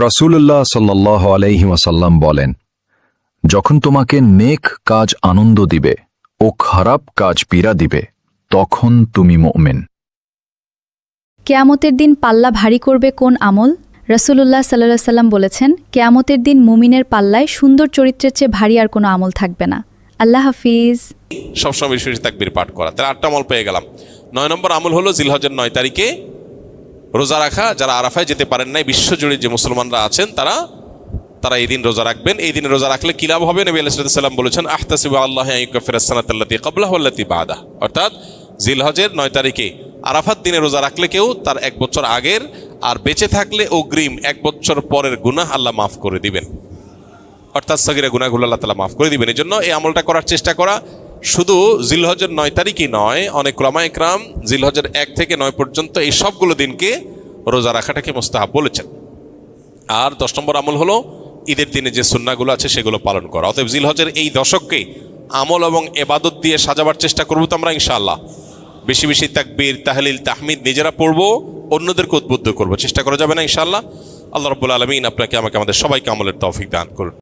রাসূলুল্লাহ সাল্লাল্লাহু আলাইহি ওয়াসাল্লাম বলেন, যখন তোমাকে নেক কাজ আনন্দ দিবে ও খারাপ কাজ পীড়া দিবে, তখন তুমি মুমিন। কেয়ামতের দিন পাল্লা ভারী করবে কোন আমল? রাসূলুল্লাহ সাল্লাল্লাহু আলাইহি ওয়াসাল্লাম বলেছেন, কেয়ামতের দিন মুমিনের পাল্লায় সুন্দর চরিত্রের চেয়ে ভারী আর কোনো আমল থাকবে না। আল্লাহ হাফিজ। সবসময় বেশি বেশি তাকবীর পাঠ করা। তাহলে 8টা আমল পেয়ে গেলাম। 9 নম্বর আমল হলো জিলহজের 9 তারিখে রোজা রাখা। যারা আরাফায় যেতে পারেন নাই, বিশ্বজুড়ে যে মুসলমানরা আছেন তারা এই দিন রোজা রাখবেন। এই দিনে রোজা রাখলে কি লাভ হবে? নবী আলাইহিস সালাম বলেছেন, আহতাসিবু আল্লাহ আইয়ুকাফিরাস সানাতাল্লাতী ক্বাবলাহু ওয়াল্লাতী বা'দাহ। অর্থাৎ জিলহজের 9 তারিখে আরাফাত দিনে রোজা রাখলে কেউ তার 1 বছর আগের আর বেঁচে থাকলে অগ্রিম 1 বছর পরের গুনাহ আল্লাহ মাফ করে দিবেন। অর্থাৎ সগীরা গুনাহগুলো আল্লাহ তাআলা মাফ করে দিবেন। এই জন্য এই আমলটা করার চেষ্টা করা। শুধু জিলহজের 9 তারিখই নয়, অনেক উলামায়ে কেরাম জিলহজের 1 থেকে 9 পর্যন্ত এই সবগুলো দিনকে রোজা রাখাটাকে মুস্তাহাব বলেছেন। আর 10 নম্বর আমল হলো ঈদের দিনে যে সুন্নাহগুলো আছে সেগুলো পালন করা। অতএব জিলহজের এই দশককে আমল এবং ইবাদত দিয়ে সাজাবার চেষ্টা করব তো আমরা ইনশাআল্লাহ। বেশি বেশি তাকবীর, তাহলিল, তাহমিদ নিজেরা পড়বো, অন্যদেরকে উদ্বুদ্ধ করব। চেষ্টা করা যাবে না ইনশাআল্লাহ। আল্লাহ রাব্বুল আলামিন আপনাকে আমাকে আমাদের সবাইকে আমলের তৌফিক দান করুন।